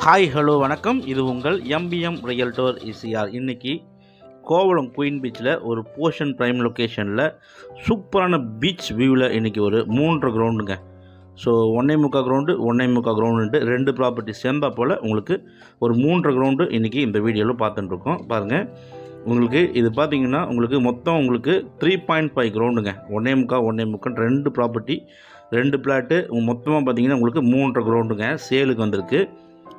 Hi hello வணக்கம். இது உங்கள் எம்பிஎம் ரியல்டர் இசிஆர். இன்றைக்கி கோவளம் குயின் பீச்சில் ஒரு போர்ஷன் ப்ரைம் லொக்கேஷனில் சூப்பரான பீச் வியூவில் இன்றைக்கி ஒரு 3.5 கிரவுண்டுங்க. ஸோ 1.25 கிரவுண்டு 1.25 கிரவுண்டு 2 ப்ராப்பர்ட்டி சேர்ந்தா போல் உங்களுக்கு ஒரு 3.5 கிரவுண்டு இன்றைக்கி இந்த வீடியோவில் பார்த்துட்டுருக்கோம். பாருங்கள், உங்களுக்கு இது பார்த்திங்கன்னா உங்களுக்கு மொத்தம் உங்களுக்கு 3.5 கிரவுண்டுங்க. 1.25 2 ப்ராப்பர்ட்டி 2 பிளாட்டு மொத்தமாக பார்த்திங்கன்னா உங்களுக்கு 3.5 கிரவுண்டுங்க சேலுக்கு வந்திருக்கு.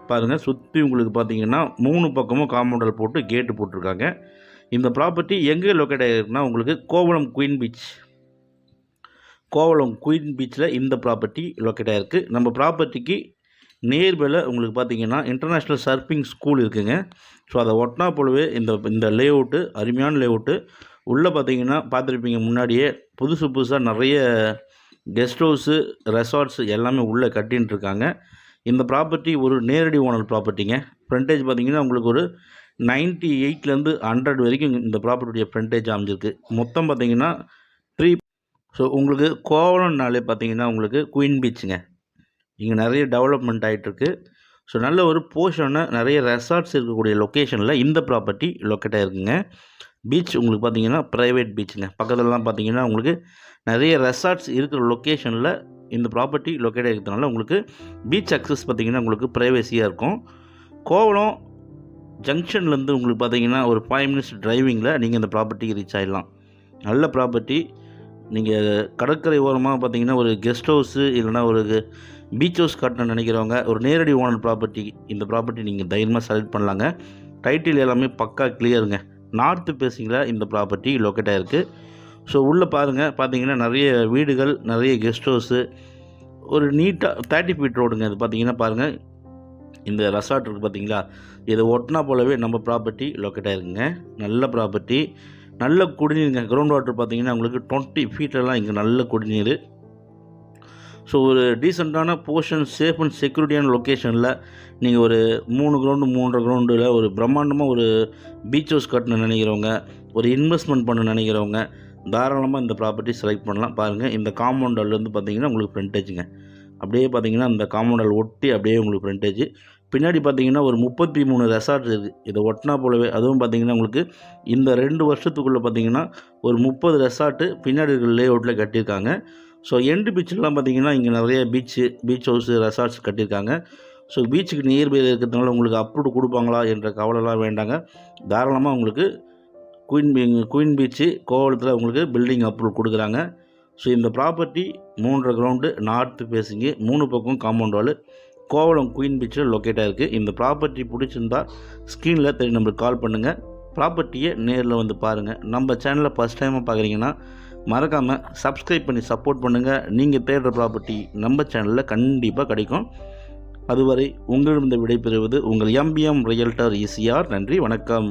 பாருங்கள், சுற்றி உங்களுக்கு பார்த்தீங்கன்னா 3 பக்கமும் காம்பவுண்டல் போட்டு கேட்டு போட்டிருக்காங்க. இந்த ப்ராப்பர்ட்டி எங்கே லொக்கேட் ஆகிருக்குன்னா உங்களுக்கு கோவளம் குயின் பீச்சில் இந்த ப்ராப்பர்ட்டி லொக்கேட் ஆகிருக்கு. நம்ம ப்ராப்பர்ட்டிக்கு நியர்பையில் உங்களுக்கு பார்த்தீங்கன்னா இன்டர்நேஷ்னல் சர்ஃபிங் ஸ்கூல் இருக்குதுங்க. ஸோ அதை ஒட்டினா போலவே இந்த லேஅவுட்டு அருமையான லேஅவுட்டு. உள்ளே பார்த்தீங்கன்னா பார்த்துருப்பீங்க, முன்னாடியே புதுசாக நிறைய கெஸ்ட் ஹவுஸு ரெசார்ட்ஸு எல்லாமே உள்ளே கட்டின்னு இருக்காங்க. இந்த ப்ராப்பர்ட்டி ஒரு நேரடி ஓனர் ப்ராப்பர்ட்டிங்க. ஃப்ரண்டேஜ் பார்த்திங்கன்னா உங்களுக்கு ஒரு 98லேருந்து 100 வரைக்கும் இந்த ப்ராப்பர்ட்டியுடைய ஃப்ரண்டேஜ் அமைஞ்சிருக்கு. மொத்தம் பார்த்திங்கன்னா 3. ஸோ உங்களுக்கு கோவளம்னாலே பார்த்திங்கன்னா உங்களுக்கு குயின் பீச்சுங்க. இங்கே நிறைய டெவலப்மெண்ட் ஆகிட்டுருக்கு. ஸோ நல்ல ஒரு போர்ஷனை நிறைய ரெசார்ட்ஸ் இருக்கக்கூடிய லொக்கேஷனில் இந்த ப்ராப்பர்ட்டி லொக்கேட் ஆகிருக்குங்க. பீச் உங்களுக்கு பார்த்திங்கன்னா ப்ரைவேட் பீச்சுங்க. பக்கத்துலலாம் பார்த்திங்கன்னா உங்களுக்கு நிறைய ரெசார்ட்ஸ் இருக்கிற லொக்கேஷனில் இந்த ப்ராப்பர்ட்டி லொக்கேட் ஆகிருக்கிறதுனால உங்களுக்கு பீச் அக்சஸ் பார்த்திங்கன்னா உங்களுக்கு ப்ரைவேசியாக இருக்கும். கோவளம் ஜங்ஷன்லேருந்து உங்களுக்கு பார்த்திங்கன்னா ஒரு 5 மினிட்ஸ் டிரைவிங்கில் நீங்கள் இந்த ப்ராப்பர்ட்டிக்கு ரீச் ஆகிடலாம். நல்ல ப்ராப்பர்ட்டி. நீங்கள் கடற்கரை ஓரமாக பார்த்திங்கன்னா ஒரு கெஸ்ட் ஹவுஸு இல்லைனா ஒரு பீச் ஹவுஸ் கட்டணும்னு நினைக்கிறவங்க ஒரு நேரடி ஓனர் ப்ராப்பர்ட்டி இந்த ப்ராப்பர்ட்டி நீங்கள் தைரியமாக செலக்ட் பண்ணலாங்க. டைட்டில் எல்லாமே பக்கா கிளியருங்க. நார்த்து பேசிங்கில் இந்த ப்ராப்பர்ட்டி லொக்கேட் ஆகிருக்கு. ஸோ உள்ளே பார்த்தீங்கன்னா நிறைய வீடுகள், நிறைய கெஸ்ட் ஹவுஸு, ஒரு நீட்டாக 30 ஃபீட் ரோடுங்க. இது பார்த்தீங்கன்னா பாருங்கள், இந்த ரெசார்ட் இருக்குது பார்த்தீங்களா, இதை ஒட்டினா போலவே நம்ம ப்ராப்பர்ட்டி லொக்கேட் ஆகிருக்குங்க. நல்ல ப்ராப்பர்ட்டி, நல்ல குடிநீருங்க. கிரவுண்ட் வாட்டர் பார்த்தீங்கன்னா உங்களுக்கு 20 ஃபீட்டெல்லாம் இங்கே நல்ல குடிநீர். ஸோ ஒரு டீசெண்டான போர்ஷன், சேஃப் அண்ட் செக்யூரிட்டியான லொக்கேஷனில் நீங்கள் ஒரு 3 கிரவுண்டு 3.5 கிரவுண்டில் ஒரு பிரம்மாண்டமாக ஒரு பீச் ஹவுஸ் கட்டணும்னு நினைக்கிறவங்க, ஒரு இன்வெஸ்ட்மெண்ட் பண்ண நினைக்கிறவங்க தாராளமாக இந்த ப்ராப்பர்ட்டி செலக்ட் பண்ணலாம். பாருங்கள், இந்த காம்பவுண்டர்லேருந்து பார்த்தீங்கன்னா உங்களுக்கு ஃப்ரண்டேஜுங்க. அப்படியே பார்த்தீங்கன்னா இந்த காம்பவுண்டர் ஒட்டி அப்படியே உங்களுக்கு ஃப்ரண்டேஜ். பின்னாடி பார்த்தீங்கன்னா ஒரு 33 ரெசார்ட் இருக்குது. இதை ஒட்டினா போலவே அதுவும் பார்த்தீங்கன்னா உங்களுக்கு இந்த 2 வருஷத்துக்குள்ளே பார்த்தீங்கன்னா ஒரு 30 ரெசார்ட்டு பின்னாடி இருக்கிற லேஅவுட்டில் கட்டியிருக்காங்க. ஸோ எண்டு பீச்செலாம் பார்த்தீங்கன்னா இங்கே நிறைய பீச் ஹவுஸு ரெசார்ட்ஸ் கட்டியிருக்காங்க. ஸோ பீச்சுக்கு நியர்பையில் இருக்கிறதுனால உங்களுக்கு அப்ரூவ் கொடுப்பாங்களா என்ற கவலைலாம் வேண்டாங்க. தாராளமாக உங்களுக்கு குயின் பீச்சு கோவளத்தில் உங்களுக்கு பில்டிங் அப்ரூவல் கொடுக்குறாங்க. ஸோ இந்த ப்ராப்பர்ட்டி 3.5 கிரவுண்டு நார்த்து பேசிங்கு 3 பக்கம் காம்பவுண்ட் வால் கோவளம் குயின் பீச்சில் லொக்கேட் ஆகிருக்கு. இந்த ப்ராப்பர்ட்டி பிடிச்சிருந்தா ஸ்க்ரீனில் தெரியும் நம்மளுக்கு கால் பண்ணுங்கள். ப்ராப்பர்ட்டியை நேரில் வந்து பாருங்கள். நம்ம சேனலில் ஃபஸ்ட் டைமாக பார்க்குறீங்கன்னா மறக்காமல் சப்ஸ்கிரைப் பண்ணி சப்போர்ட் பண்ணுங்கள். நீங்கள் தேடுற ப்ராப்பர்ட்டி நம்ம சேனலில் கண்டிப்பாக கிடைக்கும். அதுவரை உங்களிடம் விடைபெறுவது உங்கள் எம்பிஎம் ரியல்டர் இசிஆர். நன்றி, வணக்கம்.